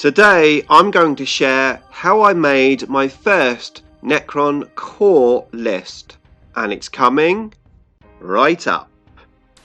Today I'm going to share how I made my first Necron core list, and it's coming right up.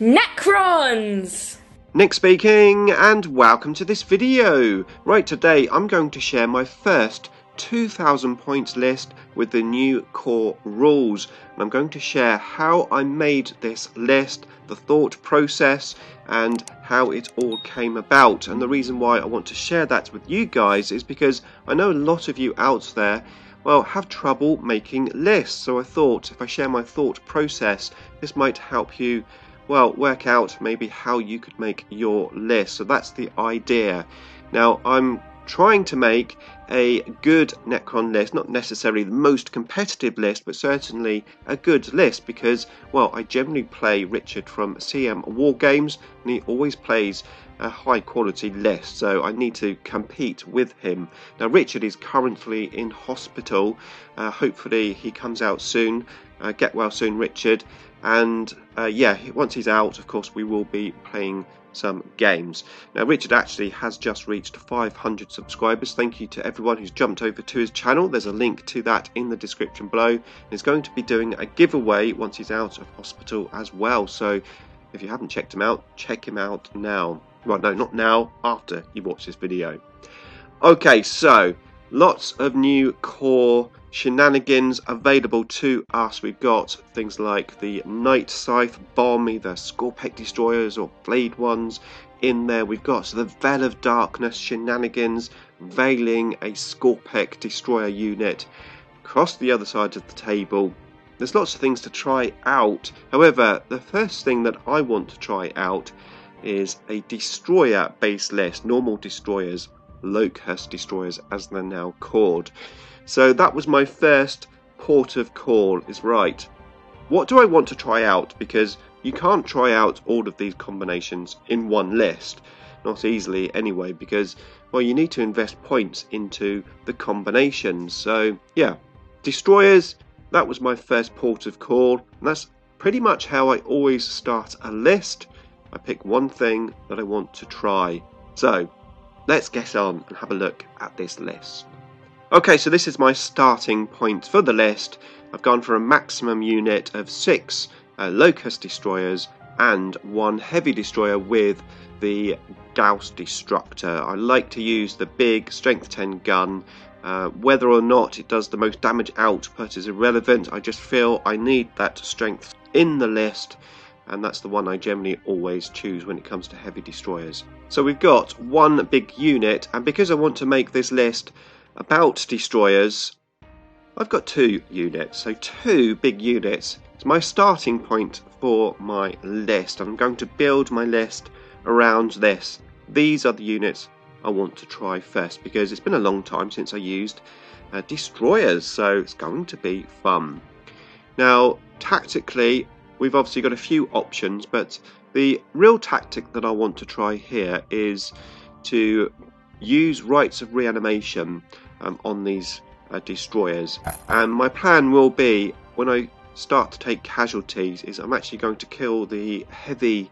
Necrons! Nick speaking, and welcome to this video. Right, today I'm going to share my first 2,000 points list with the new core rules, and I'm going to share how I made this list, the thought process, and how it all came about. And the reason why I want to share that with you guys is because I know a lot of you out there, well, have trouble making lists. So I thought if I share my thought process, this might help you, well, work out maybe how you could make your list. So that's the idea. Now I'm trying to make a good Necron list, not necessarily the most competitive list, but certainly a good list because, well, I generally play Richard from CM Wargames and he always plays a high quality list, so I need to compete with him. Now Richard is currently in hospital, hopefully he comes out soon. Get well soon, Richard. And yeah, once he's out, of course, we will be playing some games. Now Richard actually has just reached 500 subscribers. Thank you to everyone who's jumped over to his channel. There's a link to that in the description below. He's going to be doing a giveaway once he's out of hospital as well, so if you haven't checked him out, check him out now. Well, no, not now, after you watch this video. Okay, so lots of new core shenanigans available to us. We've got things like the Night Scythe Bomb, either Scorpec destroyers or blade ones in there. We've got the Veil of Darkness shenanigans, veiling a Scorpec destroyer unit across the other side of the table. There's lots of things to try out. However, the first thing that I want to try out is a destroyer based list, normal destroyers, Locust destroyers as they're now called. So that was my first port of call, is right, what do I want to try out? Because you can't try out all of these combinations in one list, not easily anyway, because, well, you need to invest points into the combinations. So yeah, destroyers, that was my first port of call, and that's pretty much how I always start a list. I pick one thing that I want to try. So let's get on and have a look at this list. Okay, so this is my starting point for the list. I've gone for a maximum unit of 6 Locust destroyers and 1 heavy destroyer with the Gauss Destructor. I like to use the big strength 10 gun. Whether or not it does the most damage output is irrelevant. I just feel I need that strength in the list, and that's the one I generally always choose when it comes to heavy destroyers. So we've got one big unit, and because I want to make this list about destroyers, I've got 2 units. So 2 big units is my starting point for my list. I'm going to build my list around this. These are the units I want to try first because it's been a long time since I used destroyers, so it's going to be fun. Now tactically, we've obviously got a few options, but the real tactic that I want to try here is to use rites of reanimation on these destroyers. And my plan will be, when I start to take casualties, is I'm actually going to kill the heavy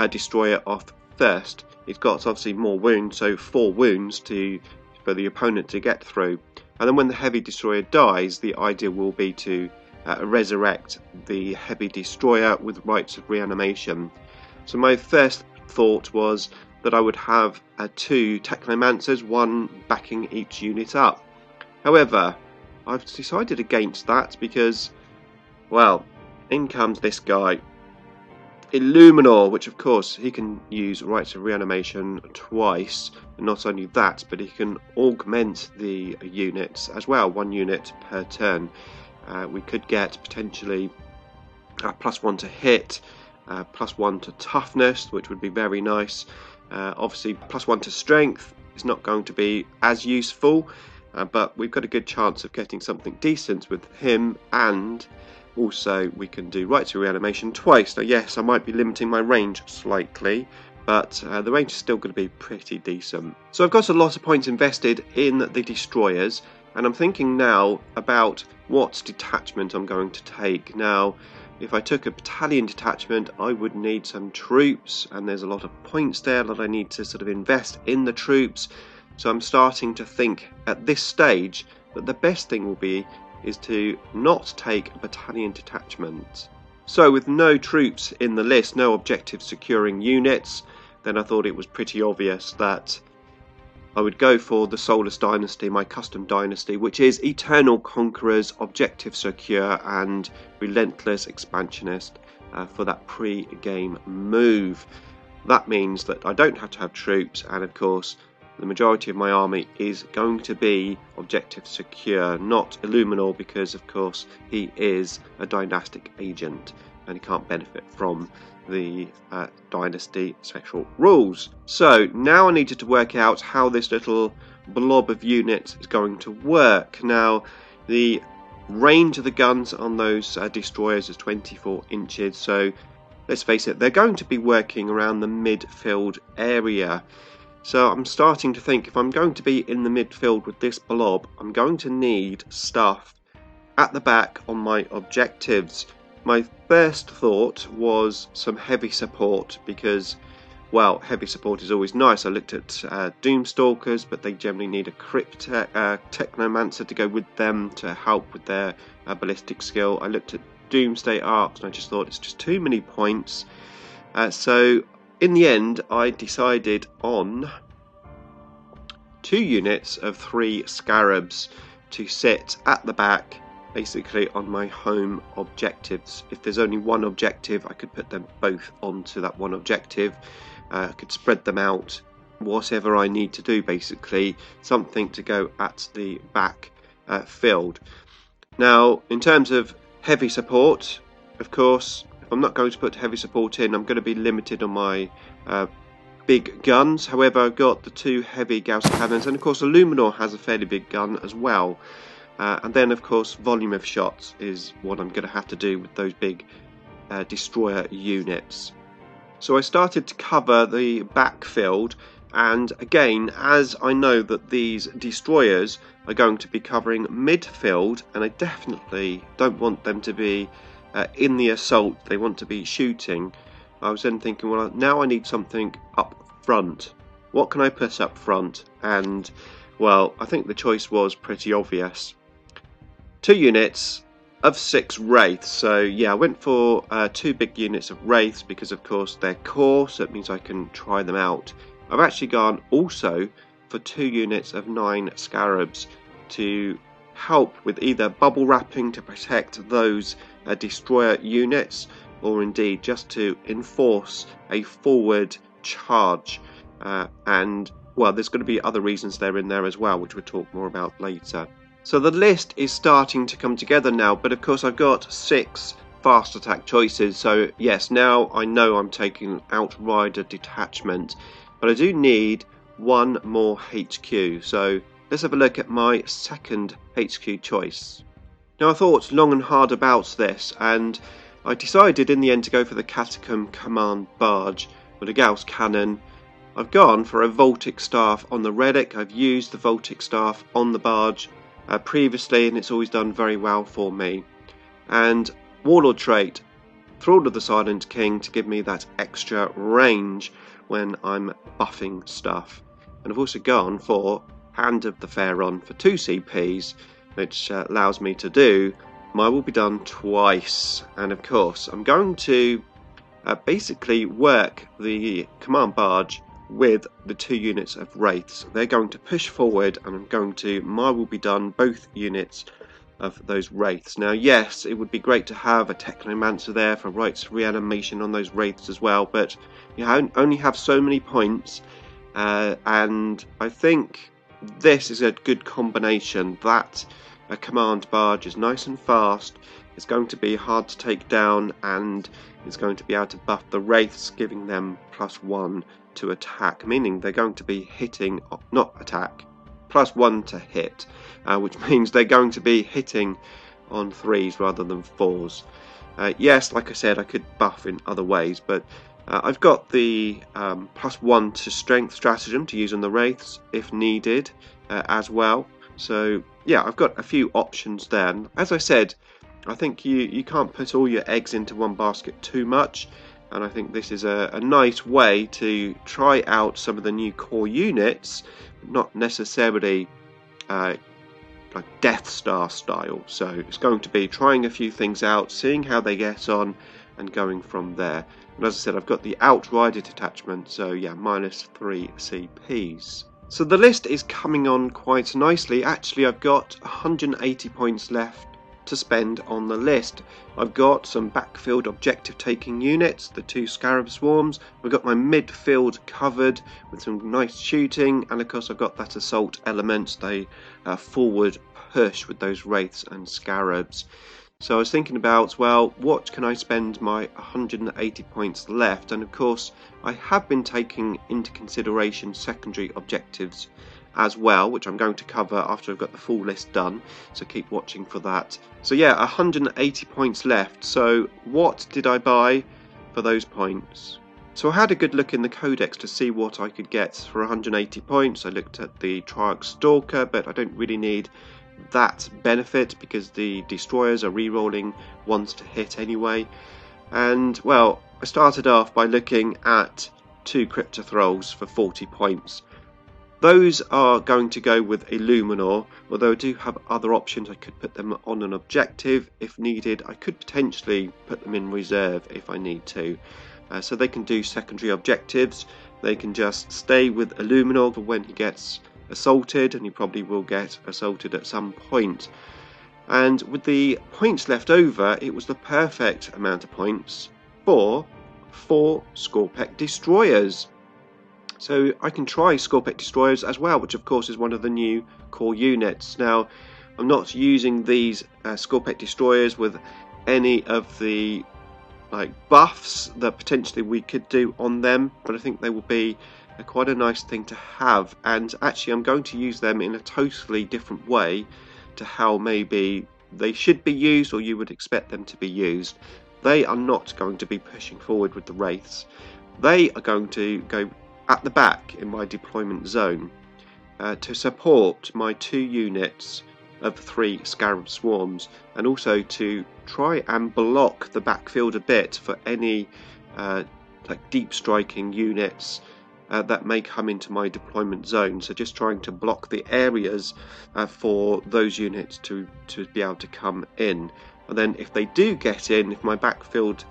destroyer off first. It's got obviously more wounds, so 4 wounds for the opponent to get through. And then when the heavy destroyer dies, the idea will be to resurrect the heavy destroyer with rites of reanimation. So my first thought was that I would have 2 Technomancers, 1 backing each unit up. However, I've decided against that because, well, in comes this guy, Illuminor, which of course he can use rites of reanimation twice, and not only that, but he can augment the units as well, 1 unit per turn. We could get potentially +1 to hit, +1 to toughness, which would be very nice. Obviously +1 to strength is not going to be as useful, but we've got a good chance of getting something decent with him, and also we can do rites of reanimation twice. Now yes, I might be limiting my range slightly, but the range is still going to be pretty decent. So I've got a lot of points invested in the destroyers, and I'm thinking now about what detachment I'm going to take. Now if I took a battalion detachment, I would need some troops, and there's a lot of points there that I need to sort of invest in the troops. So I'm starting to think at this stage that the best thing will be is to not take a battalion detachment. So with no troops in the list, no objective securing units, then I thought it was pretty obvious that I would go for the Soulless Dynasty, my custom dynasty, which is Eternal Conquerors, objective secure and relentless expansionist for that pre-game move. That means that I don't have to have troops, and of course the majority of my army is going to be objective secure, not Illuminor, because of course he is a dynastic agent and he can't benefit from the dynasty special rules. So now I needed to work out how this little blob of units is going to work. Now the range of the guns on those destroyers is 24 inches, so let's face it, they're going to be working around the midfield area. So I'm starting to think, if I'm going to be in the midfield with this blob, I'm going to need stuff at the back on my objectives. My first thought was some heavy support because, well, heavy support is always nice. I looked at Doomstalkers, but they generally need a Crypt Technomancer to go with them to help with their ballistic skill. I looked at Doomsday Arcs and I just thought it's just too many points. So in the end I decided on 2 units of 3 Scarabs to sit at the back, basically on my home objectives. If there's only one objective, I could put them both onto that one objective. I could spread them out, whatever I need to do, basically something to go at the back field. Now in terms of heavy support, of course, if I'm not going to put heavy support in, I'm going to be limited on my big guns. However, I've got the 2 heavy Gauss cannons, and of course Illuminor has a fairly big gun as well. And then of course volume of shots is what I'm going to have to do with those big destroyer units. So I started to cover the backfield, and again, as I know that these destroyers are going to be covering midfield, and I definitely don't want them to be in the assault, they want to be shooting, I was then thinking, well, now I need something up front. What can I put up front? And well, I think the choice was pretty obvious. 2 units of 6 Wraiths. So yeah, I went for 2 big units of Wraiths because of course they're core, so it means I can try them out. I've actually gone also for 2 units of 9 Scarabs to help with either bubble wrapping to protect those destroyer units, or indeed just to enforce a forward charge. And well, there's going to be other reasons they're in there as well, which we'll talk more about later. So the list is starting to come together now, but of course I've got 6 fast attack choices. So yes, now I know I'm taking Outrider detachment, but I do need 1 more HQ. So let's have a look at my second HQ choice. Now I thought long and hard about this, and I decided in the end to go for the Catacomb Command Barge with a Gauss Cannon. I've gone for a Voltic Staff on the Relic. I've used the Voltic Staff on the Barge previously, and it's always done very well for me. And Warlord trait, Thrall of the Silent King, to give me that extra range when I'm buffing stuff. And I've also gone for Hand of the Pharaon for 2 CPs, which allows me to do my will be done twice. And of course I'm going to basically work the Command Barge with the 2 units of Wraiths. They're going to push forward, and I'm going to my will be done both units of those Wraiths. Now yes, it would be great to have a Technomancer there for rights reanimation on those Wraiths as well, but you only have so many points, and I think this is a good combination. That a Command Barge is nice and fast, it's going to be hard to take down, and it's going to be able to buff the Wraiths, giving them +1 to attack, meaning they're going to be hitting, not attack, +1 to hit, which means they're going to be hitting on 3s rather than 4s. Yes, like I said, I could buff in other ways, but I've got the +1 to strength stratagem to use on the Wraiths if needed as well. So yeah, I've got a few options there. And as I said, I think you can't put all your eggs into one basket too much, and I think this is a nice way to try out some of the new core units not necessarily like Death Star style. So it's going to be trying a few things out, seeing how they get on, and going from there. And as I said, I've got the Outrider detachment, so yeah, -3 CPs. So the list is coming on quite nicely. Actually, I've got 180 points left to spend on the list. I've got some backfield objective taking units, the 2 Scarab Swarms. I've got my midfield covered with some nice shooting, and of course I've got that assault element, the forward push with those Wraiths and Scarabs. So I was thinking about, well, what can I spend my 180 points left? And of course I have been taking into consideration secondary objectives as well, which I'm going to cover after I've got the full list done, so keep watching for that. So yeah, 180 points left. So what did I buy for those points? So I had a good look in the codex to see what I could get for 180 points. I looked at the Triarch Stalker, but I don't really need that benefit because the destroyers are re-rolling ones to hit anyway. And well, I started off by looking at 2 Cryptothralls for 40 points. Those are going to go with Illuminor, although I do have other options. I could put them on an objective if needed. I could potentially put them in reserve if I need to. So they can do secondary objectives. They can just stay with Illuminor for when he gets assaulted, and he probably will get assaulted at some point. And with the points left over, it was the perfect amount of points for 4 Scorpek Destroyers. So I can try Scorpek Destroyers as well, which of course is one of the new core units. Now, I'm not using these Scorpek Destroyers with any of the buffs that potentially we could do on them, but I think they will be quite a nice thing to have. And actually I'm going to use them in a totally different way to how maybe they should be used, or you would expect them to be used. They are not going to be pushing forward with the Wraiths. They are going to go at the back in my deployment zone to support my 2 units of 3 Scarab Swarms, and also to try and block the backfield a bit for any deep striking units that may come into my deployment zone. So just trying to block the areas for those units to be able to come in. And then if they do get in, if my backfield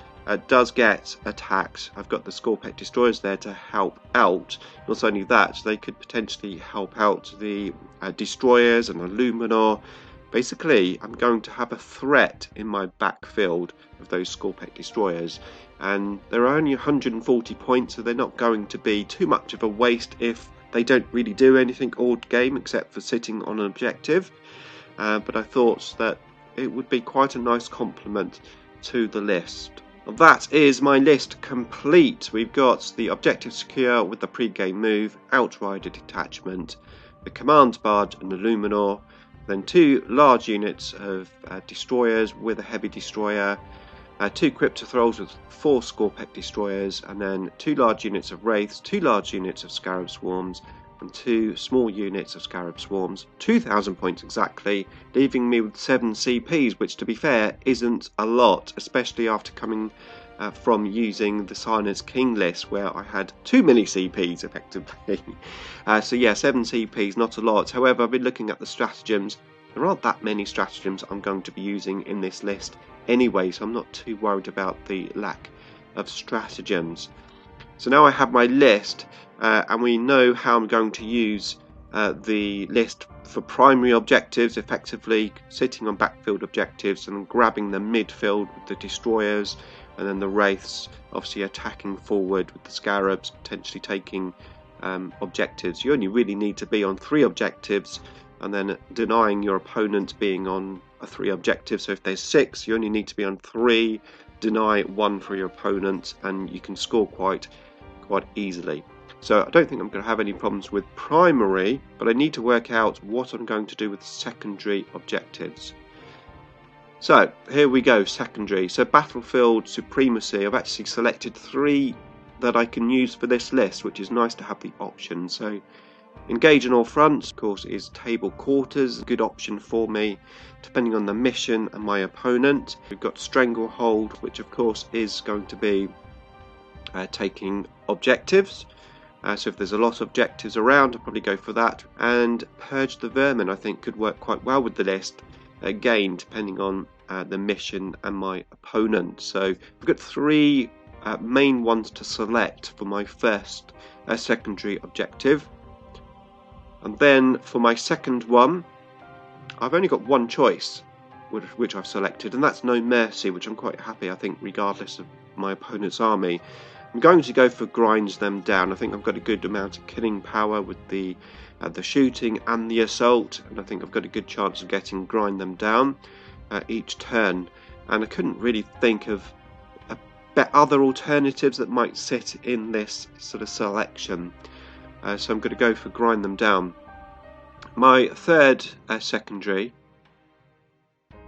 does get attacked, I've got the Scorpek Destroyers there to help out. Not only that, they could potentially help out the Destroyers and Illuminor. Basically, I'm going to have a threat in my backfield of those Scorpek Destroyers, and they're only 140 points, so they're not going to be too much of a waste if they don't really do anything all game except for sitting on an objective. But I thought that it would be quite a nice complement to the list. That is my list complete. We've got the objective secure with the pre-game move, Outrider detachment, the command barge and Illuminor, then 2 large units of destroyers with a heavy destroyer, 2 Cryptothralls with 4 Scorpek Destroyers, and then 2 large units of Wraiths, 2 large units of Scarab Swarms, and 2 small units of Scarab Swarms, 2,000 points exactly, leaving me with 7 CPs, which to be fair isn't a lot, especially after coming from using the Silence King list where I had too many CPs effectively. So yeah, 7 CPs, not a lot. However, I've been looking at the stratagems. There aren't that many stratagems I'm going to be using in this list anyway, so I'm not too worried about the lack of stratagems. So now I have my list, and we know how I'm going to use the list for primary objectives, effectively sitting on backfield objectives and grabbing the midfield with the destroyers, and then the Wraiths obviously attacking forward with the Scarabs, potentially taking objectives. You only really need to be on 3 objectives, and then denying your opponent being on a 3 objective. So if there's 6, you only need to be on 3, deny 1 for your opponent, and you can score quite easily. So I don't think I'm going to have any problems with primary, but I need to work out what I'm going to do with secondary objectives. So here we go, secondary. So battlefield supremacy, I've actually selected 3 that I can use for this list, which is nice to have the option. So engage on all fronts, of course, is table quarters, a good option for me depending on the mission and my opponent. We've got stranglehold, which of course is going to be taking objectives. So if there's a lot of objectives around, I'll probably go for that. And Purge the Vermin, I think, could work quite well with the list. Again, depending on the mission and my opponent. So I've got 3 main ones to select for my first secondary objective. And then for my second one, I've only got one choice, which I've selected, and that's No Mercy, which I'm quite happy, I think, regardless of my opponent's army. I'm going to go for Grinds Them Down. I think I've got a good amount of killing power with the shooting and the assault, and I think I've got a good chance of getting Grind Them Down each turn. And I couldn't really think of other alternatives that might sit in this sort of selection, so I'm going to go for Grind Them Down. My third secondary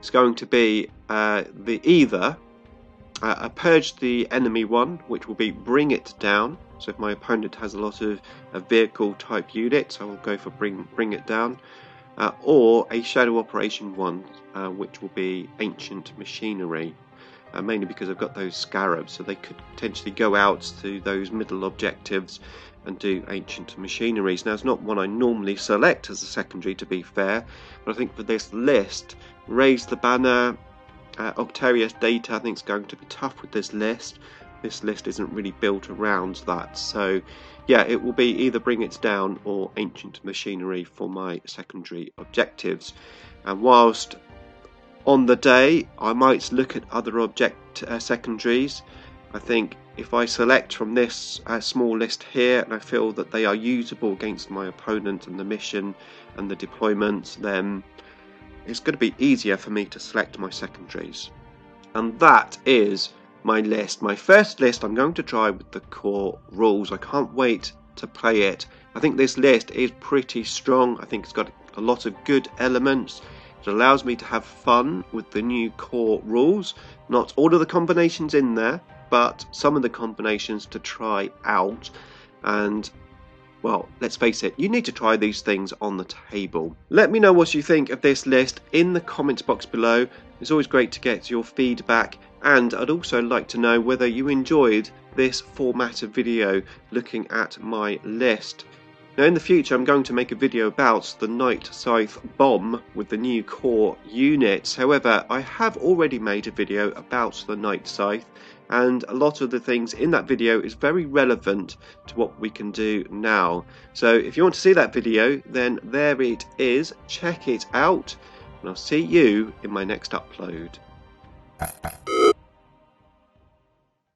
is going to be either a Purge the Enemy one, which will be Bring It Down. So if my opponent has a lot of vehicle type units, I will go for Bring It Down, or a Shadow Operation one, which will be Ancient Machinery, mainly because I've got those Scarabs, so they could potentially go out to those middle objectives and do Ancient Machineries. Now, it's not one I normally select as a secondary, to be fair, but I think for this list, Raise the Banner, Octarius Data, I think is going to be tough with this list. This list isn't really built around that, so yeah, it will be either Bring It Down or Ancient Machinery for my secondary objectives. And whilst on the day, I might look at other secondaries. I think if I select from this small list here and I feel that they are usable against my opponent and the mission and the deployment, then it's going to be easier for me to select my secondaries. And that is my list. My first list I'm going to try with the core rules. I can't wait to play it. I think this list is pretty strong. I think it's got a lot of good elements. It allows me to have fun with the new core rules. Not all of the combinations in there, but some of the combinations to try out. And well, let's face it, you need to try these things on the table. Let me know what you think of this list in the comments box below. It's always great to get your feedback, and I'd also like to know whether you enjoyed this format of video looking at my list. Now, in the future, I'm going to make a video about the Night Scythe bomb with the new core units. However, I have already made a video about the Night Scythe, and a lot of the things in that video is very relevant to what we can do now. So if you want to see that video, then there it is. Check it out, and I'll see you in my next upload.